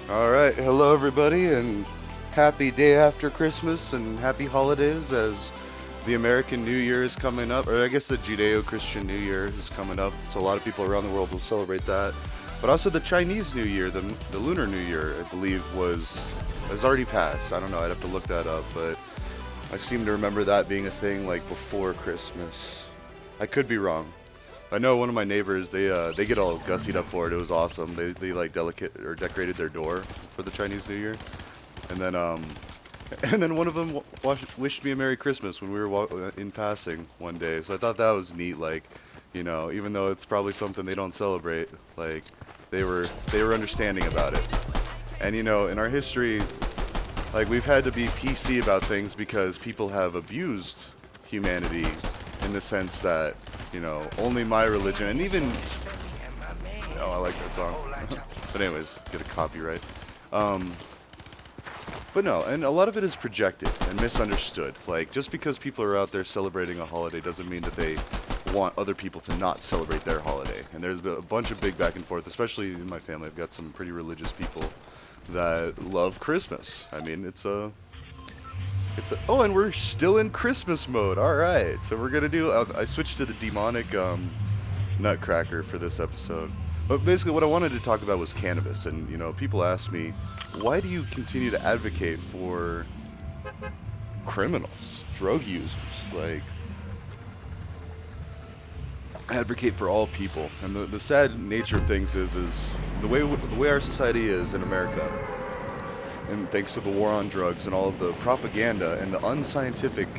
All right, hello everybody, and happy day after Christmas and happy holidays as the American New Year is coming up, or I guess the Judeo-Christian New Year is coming up. So a lot of people around the world will celebrate that. But also the Chinese New Year, the Lunar New Year, I believe was has already passed. I don't know, I'd have to look that up, but I seem to remember that being a thing like before Christmas. I could be wrong. I know one of my neighbors, they get all gussied up for it. It was awesome. They like delicate or decorated their door for the Chinese New Year. And then and then one of them wished me a Merry Christmas when we were in passing one day. So I thought that was neat, like, even though it's probably something they don't celebrate, like they were understanding about it. And in our history, like we've had to be PC about things because people have abused humanity in the sense that, only my religion and even oh, I like that song. But anyways, get a copyright. Um, but no, and a lot of it is projected and misunderstood. Like just because people are out there celebrating a holiday doesn't mean that they want other people to not celebrate their holiday. And there's been a bunch of big back and forth, especially in my family. I've got some pretty religious people that love Christmas. I mean, oh, and we're still in Christmas mode. All right, so we're gonna do. I switched to the demonic Nutcracker for this episode. But basically, what I wanted to talk about was cannabis. And, people ask me, why do you continue to advocate for criminals, drug users? Like, advocate for all people. And the sad nature of things is the way our society is in America, and thanks to the war on drugs and all of the propaganda and the unscientific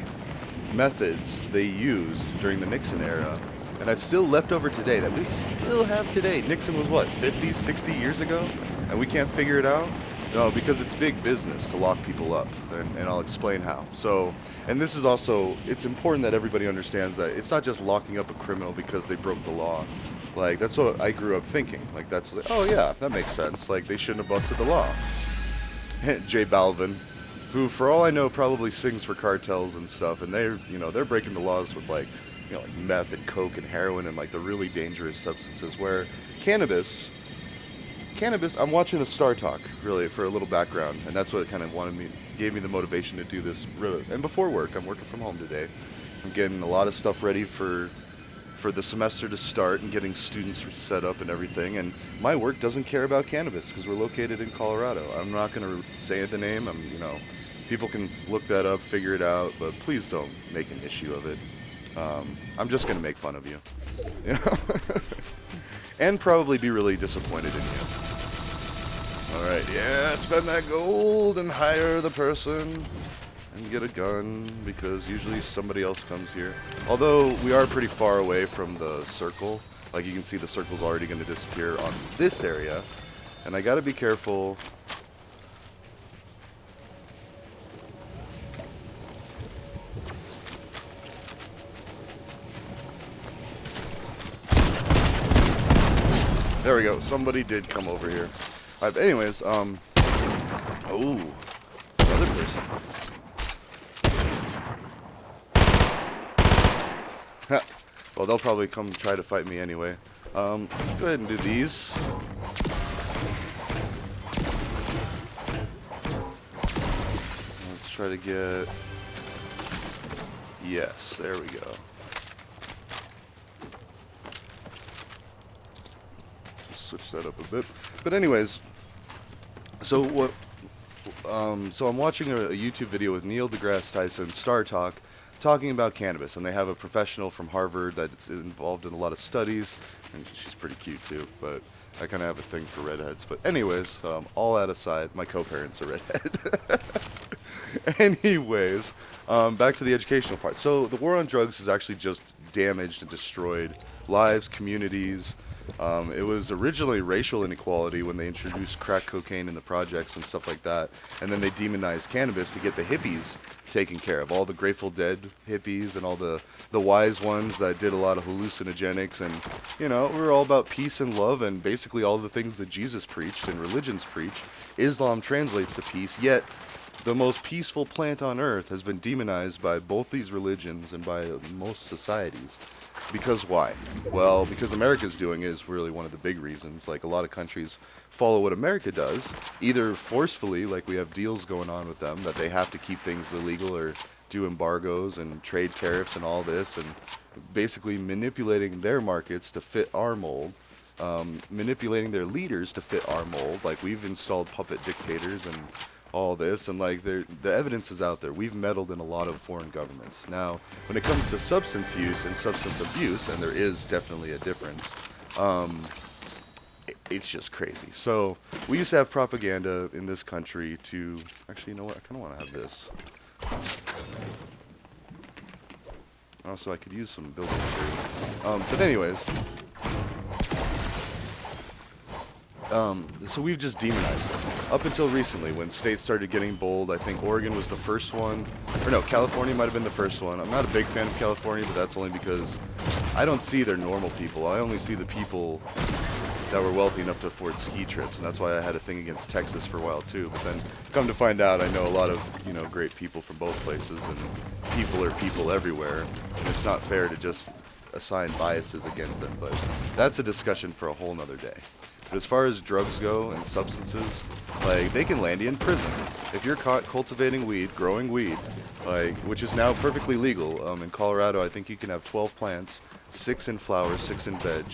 methods they used during the Nixon era, and that's still left over today, that we still have today. Nixon was what, 50, 60 years ago? And we can't figure it out? No, because it's big business to lock people up, and I'll explain how. So, and this is also, it's important that everybody understands that it's not just locking up a criminal because they broke the law. Like, that's what I grew up thinking. Like, that's like, oh yeah, that makes sense. Like, they shouldn't have busted the law. J Balvin, who, for all I know, probably sings for cartels and stuff, and they're breaking the laws with like meth and coke and heroin and like the really dangerous substances. Where cannabis, I'm watching a Star Talk really for a little background, and that's what kind of gave me the motivation to do this. Really. And before work, I'm working from home today. I'm getting a lot of stuff ready for the semester to start and getting students set up and everything. And my work doesn't care about cannabis because we're located in Colorado. I'm not going to say the name. People can look that up, figure it out, but please don't make an issue of it. I'm just going to make fun of you, you know? And probably be really disappointed in you. All right, yeah, spend that gold and hire the person and get a gun because usually somebody else comes here. Although we are pretty far away from the circle. Like you can see the circle's already going to disappear on this area. And I got to be careful. There we go. Somebody did come over here. Anyways, oh, another person. Well, they'll probably come try to fight me anyway. Let's go ahead and do these. Let's try to get... Yes, there we go. Just switch that up a bit. But anyways, so what... so I'm watching a YouTube video with Neil deGrasse Tyson, Star Talk, talking about cannabis, and they have a professional from Harvard that's involved in a lot of studies, and she's pretty cute too, but I kind of have a thing for redheads. But anyways, all that aside, my co-parents are redhead. Anyways, back to the educational part. So the war on drugs has actually just damaged and destroyed lives, communities. It was originally racial inequality when they introduced crack cocaine in the projects and stuff like that, and then they demonized cannabis to get the hippies taken care of, all the Grateful Dead hippies and all the wise ones that did a lot of hallucinogenics, and we're all about peace and love and basically all the things that Jesus preached and religions preach. Islam translates to peace, yet the most peaceful plant on earth has been demonized by both these religions and by most societies. Because why? Well, because America's doing it is really one of the big reasons. Like a lot of countries follow what America does, either forcefully, like we have deals going on with them that they have to keep things illegal or do embargoes and trade tariffs and all this, and basically manipulating their markets to fit our mold, manipulating their leaders to fit our mold. Like we've installed puppet dictators and all this, and like the evidence is out there. We've meddled in a lot of foreign governments. Now, when it comes to substance use and substance abuse, and there is definitely a difference, it's just crazy. So we used to have propaganda in this country to actually, you know what? I kind of want to have this. Also, I could use some building materials. But anyways, so we've just demonized it. Up until recently, when states started getting bold, I think Oregon was the first one. Or no, California might have been the first one. I'm not a big fan of California, but that's only because I don't see their normal people. I only see the people that were wealthy enough to afford ski trips, and that's why I had a thing against Texas for a while too. But then, come to find out, I know a lot of, you know, great people from both places, and people are people everywhere, and it's not fair to just assign biases against them. But that's a discussion for a whole nother day. But as far as drugs go and substances, like, they can land you in prison if you're caught cultivating weed, growing weed, like, which is now perfectly legal. In Colorado, I think you can have 12 plants, 6 in flower, 6 in veg.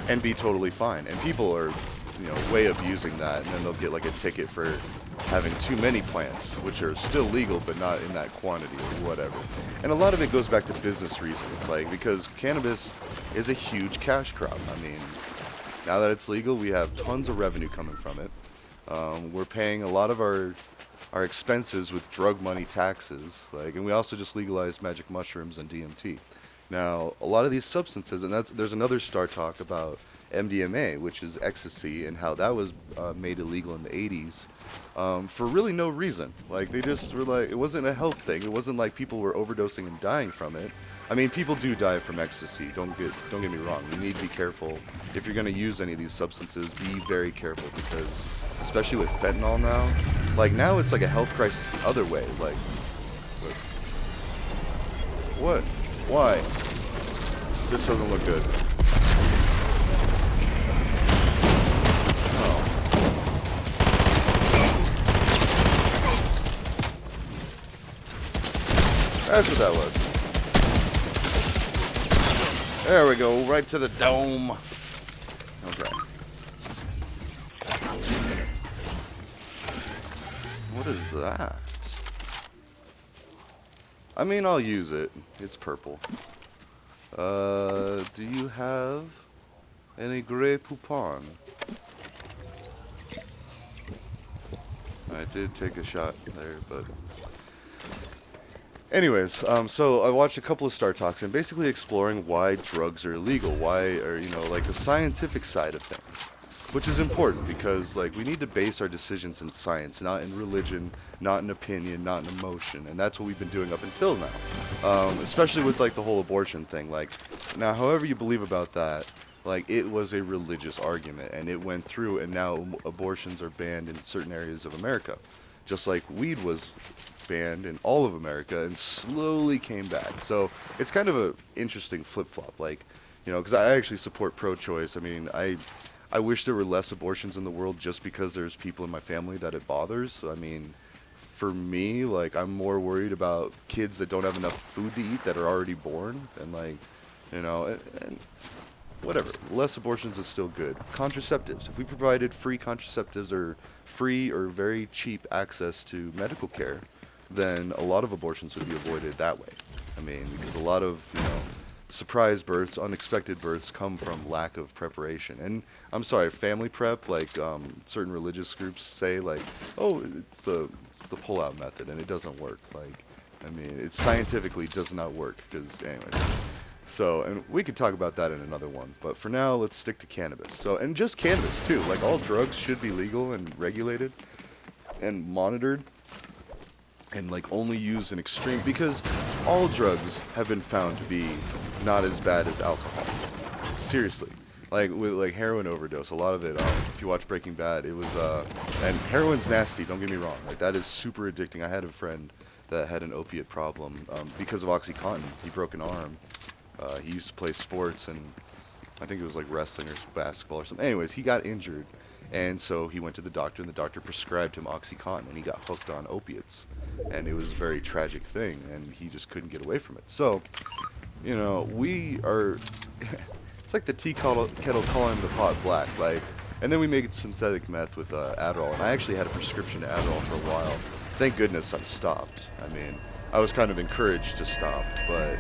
And be totally fine. And people are, you know, way abusing that, and then they'll get like a ticket for having too many plants, which are still legal but not in that quantity or whatever. And a lot of it goes back to business reasons, like because cannabis is a huge cash crop. I mean, now that it's legal, we have tons of revenue coming from it. We're paying a lot of our expenses with drug money taxes, like, and we also just legalized magic mushrooms and DMT. Now, a lot of these substances, and there's another Star Talk about MDMA, which is ecstasy, and how that was made illegal in the 80s for really no reason. Like, they just were like, it wasn't a health thing. It wasn't like people were overdosing and dying from it. I mean, people do die from ecstasy. Don't get me wrong. You need to be careful. If you're going to use any of these substances, be very careful, because especially with fentanyl now, like now it's like a health crisis the other way. Like, what? Why? This doesn't look good. Oh. That's what that was. There we go, right to the dome. Okay. What is that? I mean, I'll use it. It's purple. Do you have any Grey Poupon? I did take a shot there, but... Anyways, so I watched a couple of Star Talks and basically exploring why drugs are illegal, why, or, you know, like the scientific side of things. Which is important because, like, we need to base our decisions in science, not in religion, not in opinion, not in emotion. And that's what we've been doing up until now. Especially with, like, the whole abortion thing. Like, now, however you believe about that, like, it was a religious argument. And it went through, and now abortions are banned in certain areas of America. Just like weed was banned in all of America and slowly came back. So it's kind of an interesting flip-flop. Like, you know, because I actually support pro-choice. I mean, I wish there were less abortions in the world just because there's people in my family that it bothers. I mean, for me, like, I'm more worried about kids that don't have enough food to eat that are already born, and, like, you know, and whatever. Less abortions is still good. Contraceptives. If we provided free contraceptives or free or very cheap access to medical care, then a lot of abortions would be avoided that way. I mean, because a lot of, you know, surprise births, unexpected births come from lack of preparation. And I'm sorry, family prep, like certain religious groups say, like, oh, it's the pull-out method, and it doesn't work. Like, I mean, it scientifically does not work. Because, anyways. So, and we could talk about that in another one. But for now, let's stick to cannabis. So, and just cannabis too. Like, all drugs should be legal and regulated and monitored, and like only used in extreme, because all drugs have been found to be not as bad as alcohol. Seriously. like with like heroin overdose. A lot of it, if you watch Breaking Bad, it was and heroin's nasty. Don't get me wrong. Like that is super addicting. I had a friend that had an opiate problem because of OxyContin. He broke an arm. He used to play sports, and I think it was like wrestling or basketball or something. Anyways, he got injured, and so he went to the doctor, and the doctor prescribed him OxyContin, and he got hooked on opiates. And it was a very tragic thing, and he just couldn't get away from it. So, you know, we are. It's like the kettle calling the pot black. Like, and then we make synthetic meth with Adderall, and I actually had a prescription to Adderall for a while. Thank goodness I stopped. I mean, I was kind of encouraged to stop, but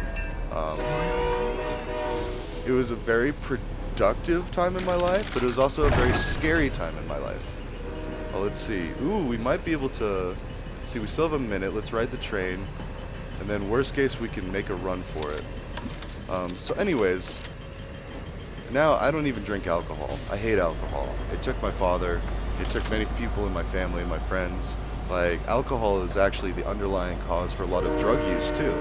it was a very productive time in my life, but it was also a very scary time in my life. Well, let's see. Ooh, we might be able to. See, we still have a minute. Let's ride the train, and then worst case we can make a run for it. So anyways, now I don't even drink alcohol. I hate alcohol. It took my father. It took many people in my family and my friends. Like, alcohol is actually the underlying cause for a lot of drug use too.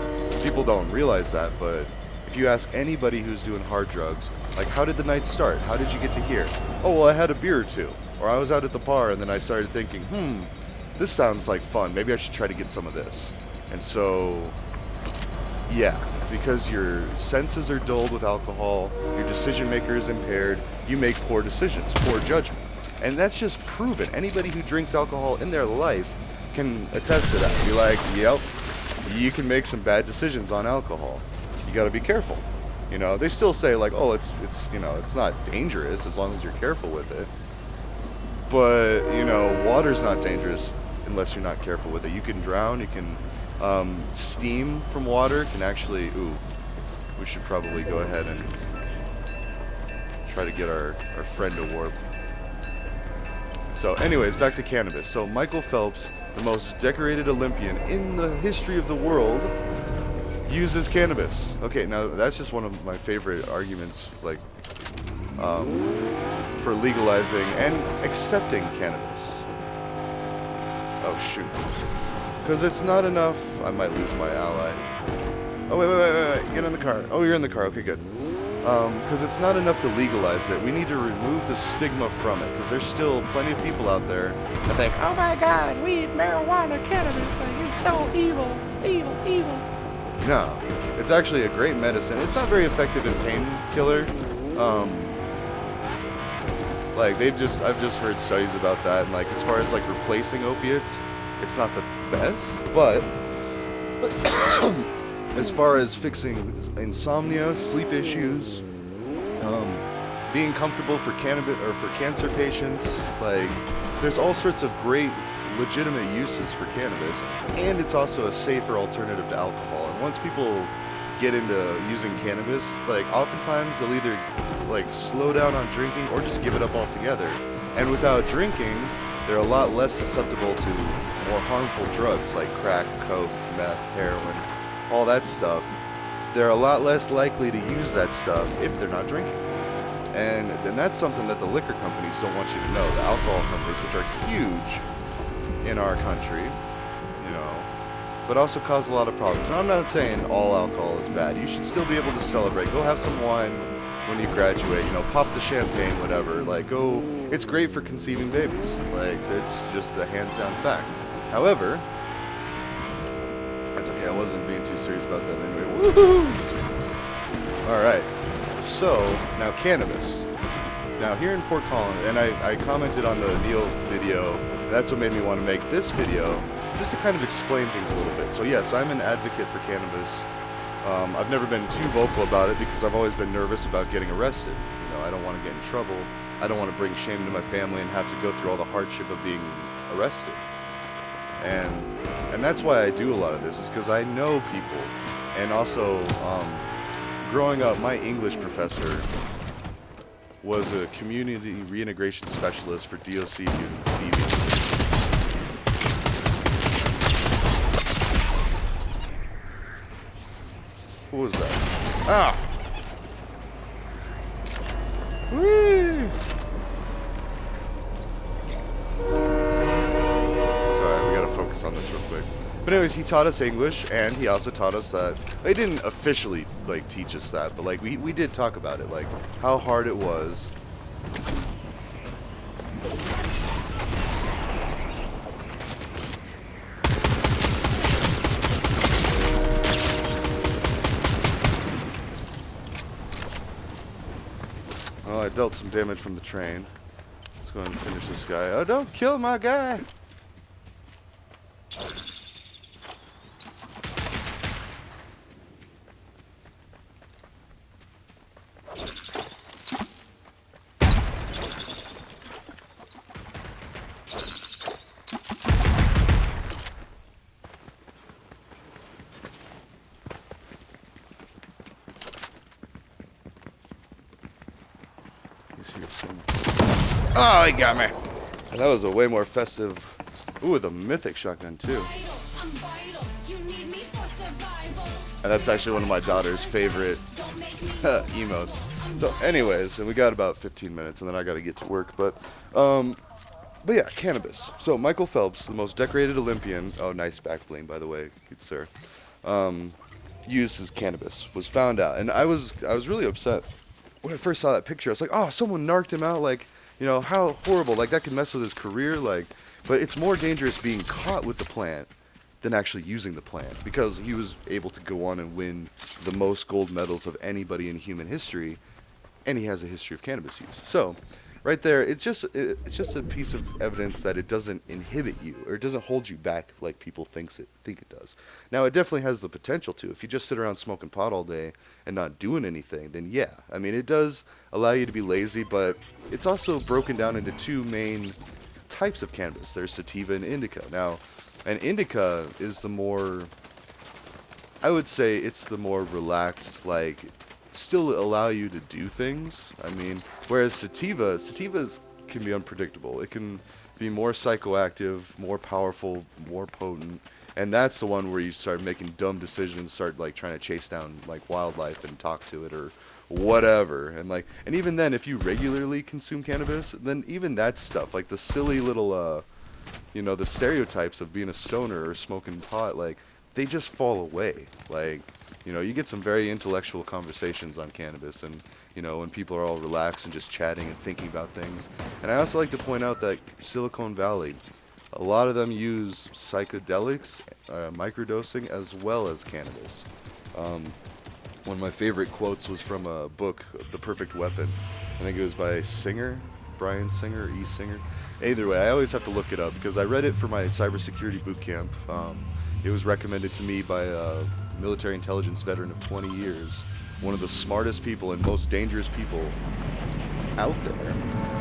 People don't realize that, but if you ask anybody who's doing hard drugs, like, how did the night start? How did you get to here? Oh, well, I had a beer or two. Or I was out at the bar and then I started thinking, this sounds like fun. Maybe I should try to get some of this. And so, yeah, because your senses are dulled with alcohol, your decision maker is impaired, you make poor decisions, poor judgment. And that's just proven. Anybody who drinks alcohol in their life can attest to that. Be like, yep, you can make some bad decisions on alcohol. You got to be careful. You know, they still say like, oh, it's you know, it's not dangerous as long as you're careful with it. But, you know, water's not dangerous unless you're not careful with it. You can drown, you can, steam from water can actually, ooh, we should probably go ahead and try to get our friend to warp. So anyways, back to cannabis. So Michael Phelps, the most decorated Olympian in the history of the world, uses cannabis. Okay, now that's just one of my favorite arguments, like, for legalizing and accepting cannabis. Oh shoot. Because it's not enough. I might lose my ally. Oh wait, get in the car. Oh, you're in the car, okay, good. Because it's not enough to legalize it. We need to remove the stigma from it, because there's still plenty of people out there that think, oh my god, weed, marijuana, cannabis, like, it's so evil, evil, evil. No, it's actually a great medicine. It's not very effective in painkiller. Like, I've just heard studies about that, and like, as far as like replacing opiates, it's not the best, but as far as fixing insomnia, sleep issues, being comfortable for cannabis or for cancer patients, like, there's all sorts of great legitimate uses for cannabis, and it's also a safer alternative to alcohol. And once people get into using cannabis, like, oftentimes they'll either like slow down on drinking or just give it up altogether. And without drinking, they're a lot less susceptible to more harmful drugs like crack, coke, meth, heroin, all that stuff. They're a lot less likely to use that stuff if they're not drinking. And then that's something that the liquor companies don't want you to know. The alcohol companies, which are huge in our country, you know, but also cause a lot of problems. And I'm not saying all alcohol is bad. You should still be able to celebrate. Go have some wine when you graduate, you know, pop the champagne, whatever. Like, go, it's great for conceiving babies. Like, it's just a hands down fact. However, that's okay, I wasn't being too serious about that anyway. Woohoo! Alright, so, now cannabis. Now, here in Fort Collins, and I commented on the Neil video, that's what made me want to make this video, just to kind of explain things a little bit. So yes, I'm an advocate for cannabis. I've never been too vocal about it because I've always been nervous about getting arrested. You know, I don't want to get in trouble. I don't want to bring shame to my family and have to go through all the hardship of being arrested. And that's why I do a lot of this, is because I know people. And also, growing up, my English professor was a community reintegration specialist for DOC DV. What was that? Ah! Whee! Sorry, we gotta focus on this real quick. But anyways, he taught us English, and he also taught us that they didn't officially like teach us that, but like we did talk about it, like how hard it was. Oh, I dealt some damage from the train. Let's go ahead and finish this guy. Oh, don't kill my guy! Oh, he got me! And that was a way more festive. Ooh, with a mythic shotgun too. And that's actually one of my daughter's favorite emotes. So anyways, and we got about 15 minutes and then I gotta get to work, but yeah, cannabis. So Michael Phelps, the most decorated Olympian, oh nice back bling by the way, good sir, used his cannabis, was found out. And I was really upset when I first saw that picture. I was like, oh, someone narked him out, like, you know, how horrible, like that could mess with his career, like, but it's more dangerous being caught with the plant than actually using the plant, because he was able to go on and win the most gold medals of anybody in human history, and he has a history of cannabis use. So, right there, it's just a piece of evidence that it doesn't inhibit you, or it doesn't hold you back like people think it does. Now, it definitely has the potential to. If you just sit around smoking pot all day and not doing anything, then yeah, I mean, it does allow you to be lazy, but it's also broken down into two main types of cannabis. There's sativa and indica. Now, an indica is the more, I would say it's the more relaxed, like, still allow you to do things. I mean, whereas sativas can be unpredictable. It can be more psychoactive, more powerful, more potent, and that's the one where you start making dumb decisions, start like trying to chase down like wildlife and talk to it or whatever. And like, and even then, if you regularly consume cannabis, then even that stuff, like the silly little you know, the stereotypes of being a stoner or smoking pot, like, they just fall away. Like, you know, you get some very intellectual conversations on cannabis, and, you know, when people are all relaxed and just chatting and thinking about things. And I also like to point out that Silicon Valley, a lot of them use psychedelics, microdosing, as well as cannabis. Um, One of my favorite quotes was from a book, The Perfect Weapon. I think it was by Singer, Brian Singer, E. Singer. Either way, I always have to look it up because I read it for my cybersecurity boot camp. It was recommended to me by a military intelligence veteran of 20 years, one of the smartest people and most dangerous people out there.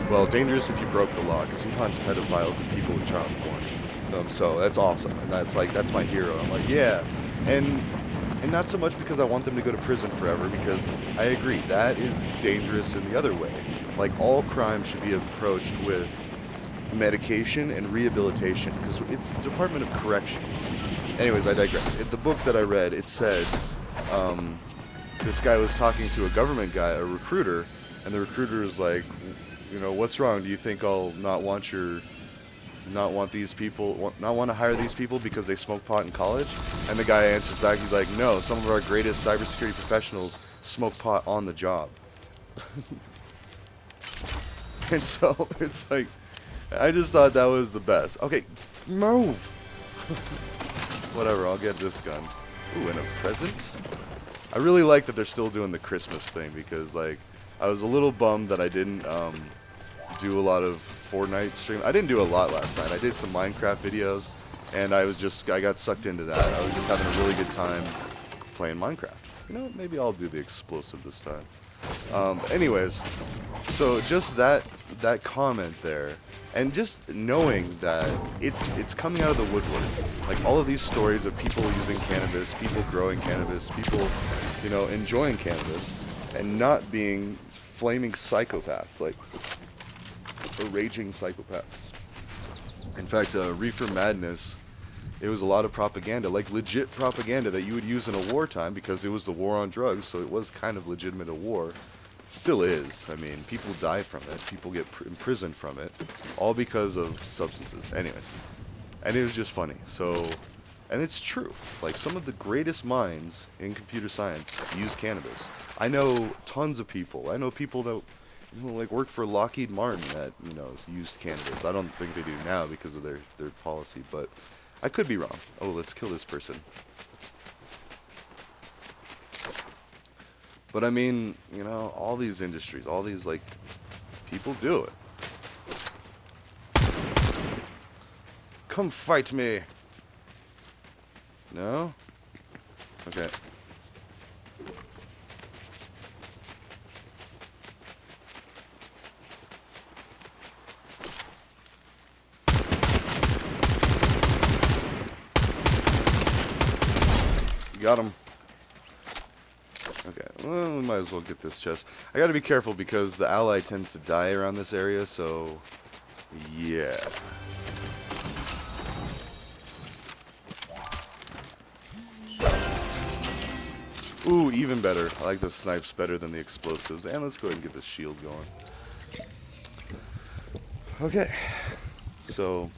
Well, dangerous if you broke the law, because he hunts pedophiles and people with child porn. So that's awesome, and that's my hero. I'm like, yeah, and not so much because I want them to go to prison forever, because I agree that is dangerous in the other way. Like, all crime should be approached with medication and rehabilitation, because it's the Department of Corrections. Anyways, I digress. In the book that I read, it said this guy was talking to a government guy, a recruiter, and the recruiter is like, you know, what's wrong? Do you think I'll not want to hire these people because they smoke pot in college? And the guy answers back, he's like, no, some of our greatest cybersecurity professionals smoke pot on the job. And so it's like, I just thought that was the best. Okay, move. Whatever, I'll get this gun. Ooh, and a present? I really like that they're still doing the Christmas thing, because like, I was a little bummed that I didn't do a lot of Fortnite stream. I didn't do a lot last night. I did some Minecraft videos, and I got sucked into that. I was just having a really good time playing Minecraft. You know, maybe I'll do the explosive this time. Anyways, so just that comment there, and just knowing that it's coming out of the woodwork. Like, all of these stories of people using cannabis, people growing cannabis, people, you know, enjoying cannabis, and not being flaming psychopaths, like, or raging psychopaths. In fact, Reefer Madness, it was a lot of propaganda, like legit propaganda that you would use in a wartime, because it was the war on drugs, so it was kind of legitimate a war. It still is. I mean, people die from it. People get imprisoned from it, all because of substances. Anyway, and it was just funny. So And it's true. Like, some of the greatest minds in computer science use cannabis. I know tons of people. I know people that, like, work for Lockheed Martin that, used cannabis. I don't think they do now because of their policy, but I could be wrong. Oh, let's kill this person. But I mean, all these industries, all these, like, people do it. Come fight me. No? Okay. Got him. Okay, well, we might as well get this chest. I gotta be careful because the ally tends to die around this area, so yeah. Ooh, even better. I like the snipes better than the explosives. And let's go ahead and get this shield going. Okay. So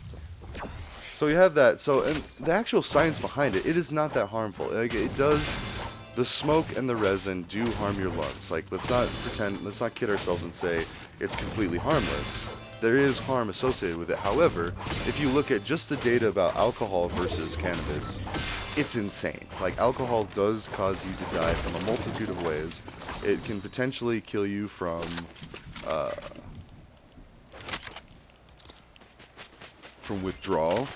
you have that. So, and the actual science behind it, it is not that harmful. Like, it does, the smoke and the resin do harm your lungs. Like, let's not kid ourselves and say it's completely harmless. There is harm associated with it. However, if you look at just the data about alcohol versus cannabis, it's insane. Like, alcohol does cause you to die from a multitude of ways. It can potentially kill you from withdrawal.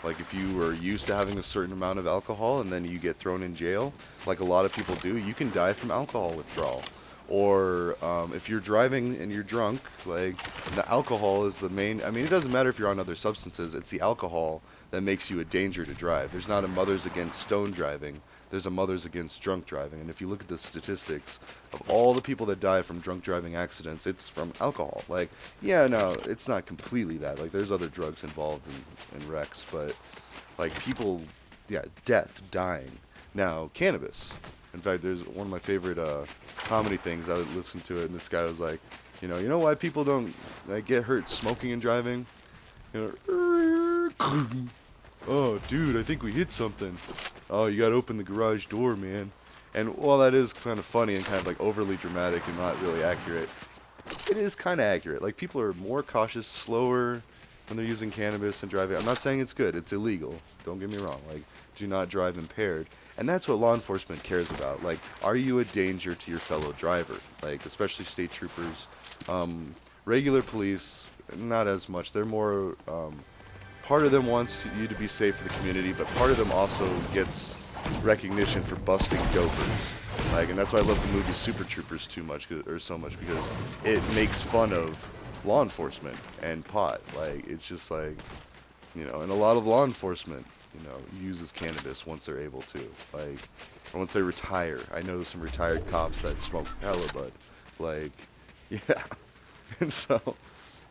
Like, if you are used to having a certain amount of alcohol and then you get thrown in jail, like a lot of people do, you can die from alcohol withdrawal. Or if you're driving and you're drunk, like, the alcohol is the main. I mean, it doesn't matter if you're on other substances, it's the alcohol that makes you a danger to drive. There's not a mothers against stone driving, there's a mothers against drunk driving. And if you look at the statistics of all the people that die from drunk driving accidents, it's from alcohol. Like, yeah, no, it's not completely that. Like, there's other drugs involved in wrecks, but, like, people, yeah, death, dying. Now, cannabis. In fact, there's one of my favorite comedy things. I would listen to it, and this guy was like, you know why people don't, like, get hurt smoking and driving? Oh, dude, I think we hit something. Oh, you gotta open the garage door, man. And while that is kind of funny and kind of like overly dramatic and not really accurate, it is kind of accurate. Like, people are more cautious, slower when they're using cannabis and driving. I'm not saying it's good. It's illegal. Don't get me wrong. Like, do not drive impaired. And that's what law enforcement cares about. Like, are you a danger to your fellow driver? Like, especially state troopers. Regular police, not as much. They're more, part of them wants you to be safe for the community, but part of them also gets recognition for busting dopers. Like, and that's why I love the movie Super Troopers so much, because it makes fun of law enforcement and pot. Like, it's just like, and a lot of law enforcement, uses cannabis once they're able to, like, or once they retire. I know some retired cops that smoke hella bud, like, yeah, and so,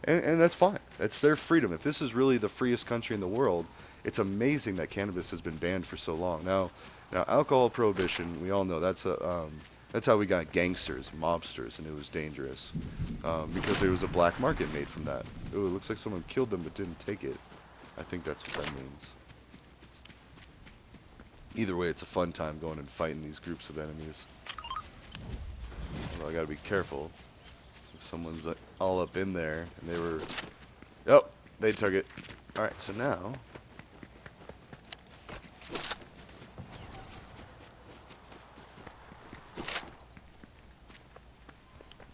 and that's fine. That's their freedom. If this is really the freest country in the world, it's amazing that cannabis has been banned for so long. Now, alcohol prohibition, we all know that's how we got gangsters, mobsters, and it was dangerous because there was a black market made from that. Ooh, it looks like someone killed them but didn't take it. I think that's what that means. Either way, it's a fun time going and fighting these groups of enemies. Although I gotta be careful. If someone's all up in there and they were... Oh, they took it. Alright, so now...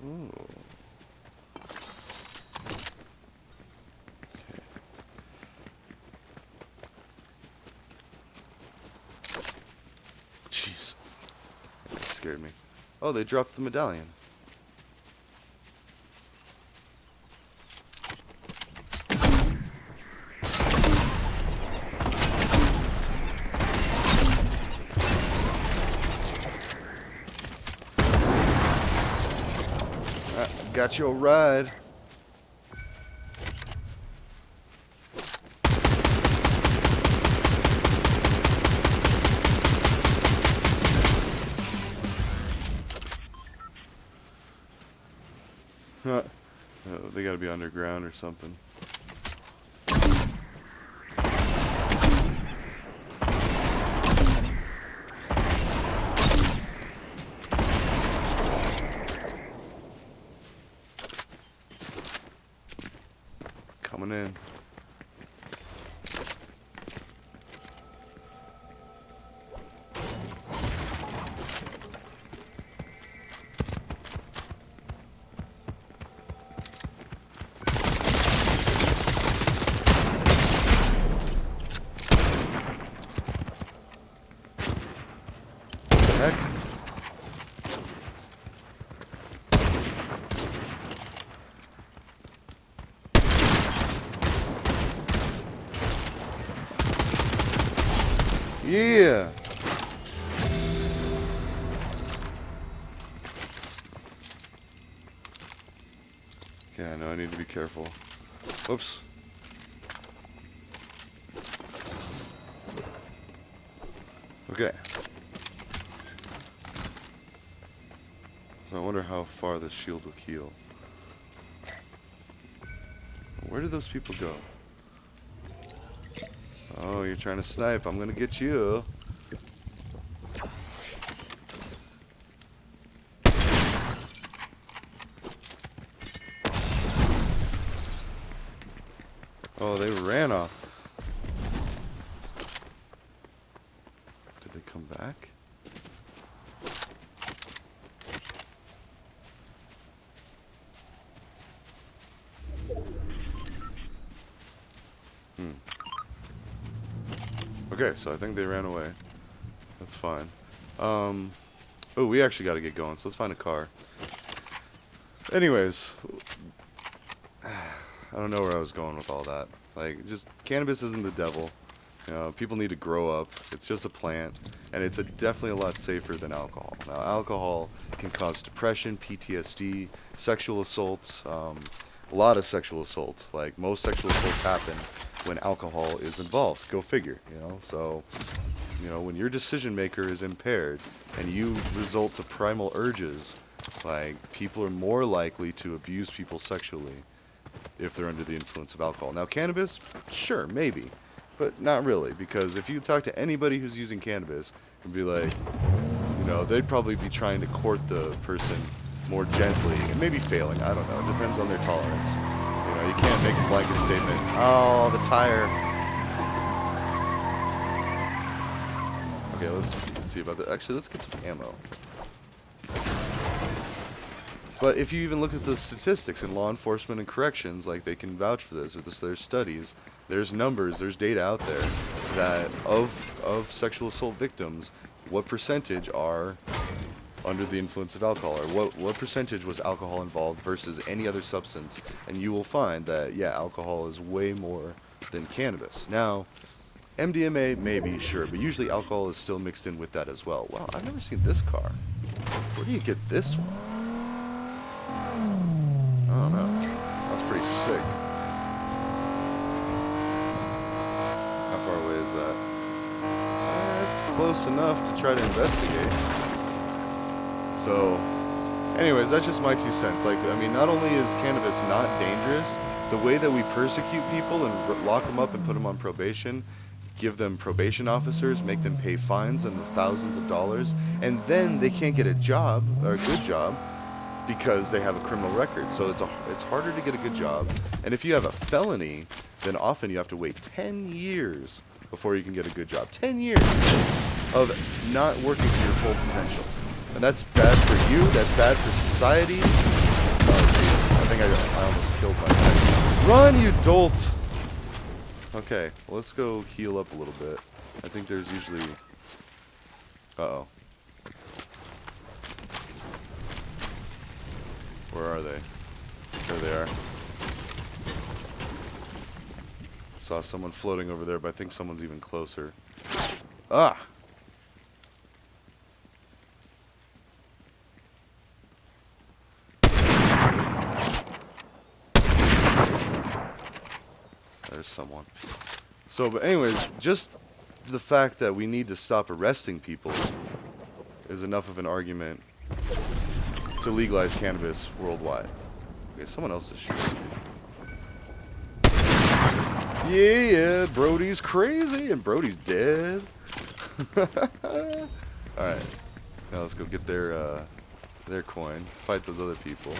Ooh. Okay. Jeez. That scared me. Oh, they dropped the medallion. Got your ride. Oh, they gotta be underground or something. Coming in. Heck? Yeah. Yeah, I know I need to be careful. Whoops. Okay. So I wonder how far this shield will heal. Where did those people go? Oh, you're trying to snipe. I'm gonna get you. Oh, they ran off. Did they come back? Okay, so I think they ran away. That's fine. Oh, we actually got to get going, so let's find a car. Anyways, I don't know where I was going with all that. Like, just cannabis isn't the devil. You know, people need to grow up. It's just a plant, and it's definitely a lot safer than alcohol. Now, alcohol can cause depression, PTSD, sexual assaults, a lot of sexual assault. Like, most sexual assaults happen when alcohol is involved. Go figure, you know? So, you know, when your decision maker is impaired and you result to primal urges, like, people are more likely to abuse people sexually if they're under the influence of alcohol. Now, cannabis, sure, maybe, but not really, because if you talk to anybody who's using cannabis, and be like, you know, they'd probably be trying to court the person more gently, and maybe failing, I don't know, it depends on their tolerance. You know, you can't make a blanket statement, oh, the tire. Okay, let's see about that. Actually, let's get some ammo. But if you even look at the statistics in law enforcement and corrections, like, they can vouch for this, or there's studies, there's numbers, there's data out there that of sexual assault victims, what percentage are under the influence of alcohol, or what percentage was alcohol involved versus any other substance, and you will find that, yeah, alcohol is way more than cannabis. Now, MDMA, maybe, sure, but usually alcohol is still mixed in with that as well. Wow, I've never seen this car. Where do you get this one? I don't know. That's pretty sick. How far away is that? It's close enough to try to investigate. So, anyways, that's just my 2 cents. Like, I mean, not only is cannabis not dangerous, the way that we persecute people and lock them up and put them on probation, give them probation officers, make them pay fines in the thousands of dollars, and then they can't get a job, or a good job, because they have a criminal record. So it's harder to get a good job. And if you have a felony, then often you have to wait 10 years before you can get a good job. 10 years of not working to your full potential. And that's bad for you, that's bad for society. Oh, geez. I think I almost killed my guy. Run, you dolt! Okay, well, let's go heal up a little bit. I think there's usually... Uh-oh. Where are they? There they are. Saw someone floating over there, but I think someone's even closer. Ah! There's someone. So, but anyways, just the fact that we need to stop arresting people is enough of an argument to legalize cannabis worldwide. Okay, someone else is shooting. Yeah, Brody's crazy and Brody's dead. Alright, now let's go get their coin, fight those other people.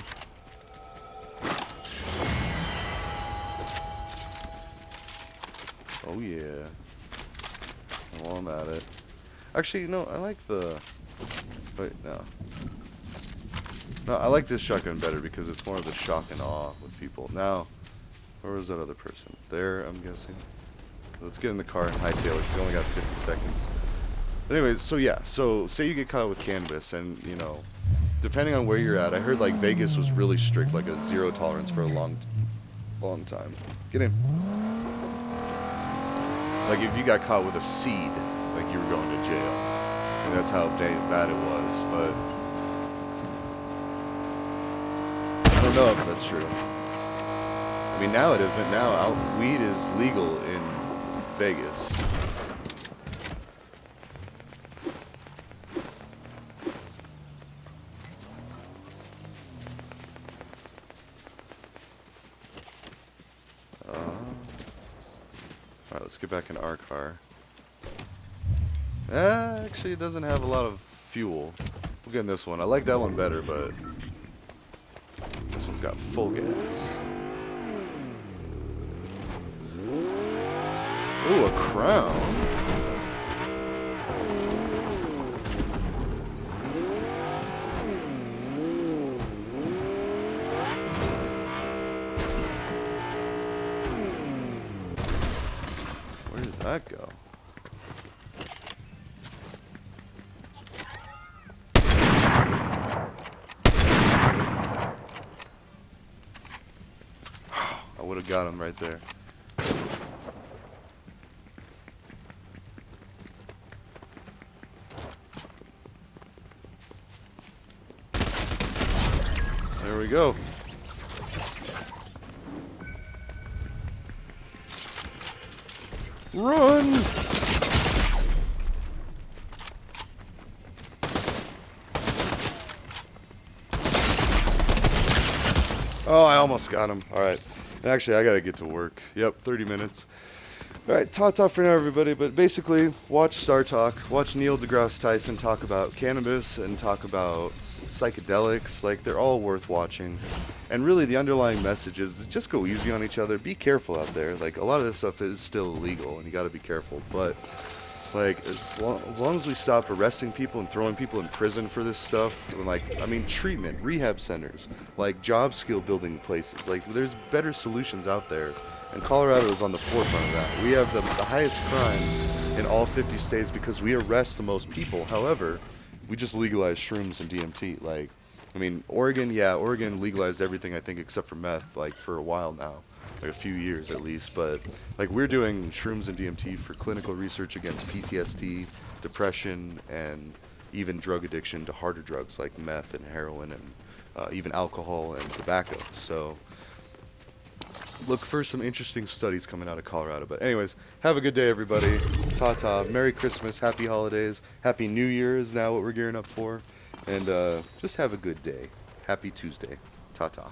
Oh yeah. While I'm at it. Actually, no, I like the... Wait, no. No, I like this shotgun better because it's more of the shock and awe with people. Now, where was that other person? There, I'm guessing. Let's get in the car and hightail it. We only got 50 seconds. But anyway, so yeah. So, say you get caught with cannabis and, you know, depending on where you're at, I heard, like, Vegas was really strict, like a zero tolerance for a long time. Get in. Like, if you got caught with a seed, like, you were going to jail. And that's how bad it was, but... I don't know if that's true. I mean, now it isn't. Now, weed is legal in Vegas. Alright, let's get back in our car. Actually, it doesn't have a lot of fuel. We'll get in this one. I like that one better, but this one's got full gas. Ooh, a crown. Where did that go? I would have got him right there. There we go. Run! Oh, I almost got him. Alright. Actually, I gotta get to work. Yep, 30 minutes. Alright, ta-ta for now, everybody. But basically, watch Star Talk. Watch Neil deGrasse Tyson talk about cannabis and talk about psychedelics. Like, they're all worth watching. And really, the underlying message is just go easy on each other. Be careful out there. Like, a lot of this stuff is still illegal, and you gotta be careful. But, like, as long as we stop arresting people and throwing people in prison for this stuff, and like, I mean, treatment, rehab centers, like, job skill building places, like, there's better solutions out there. And Colorado is on the forefront of that. We have the highest crime in all 50 states because we arrest the most people. However, we just legalized shrooms and DMT. Like, I mean, Oregon legalized everything, I think, except for meth, like, for a while now. Like, a few years at least. But, like, we're doing shrooms and DMT for clinical research against PTSD, depression, and even drug addiction to harder drugs like meth and heroin and even alcohol and tobacco. So... look for some interesting studies coming out of Colorado. But anyways, have a good day, everybody. Ta-ta. Merry Christmas. Happy holidays. Happy New Year is now what we're gearing up for. And just have a good day. Happy Tuesday. Ta-ta.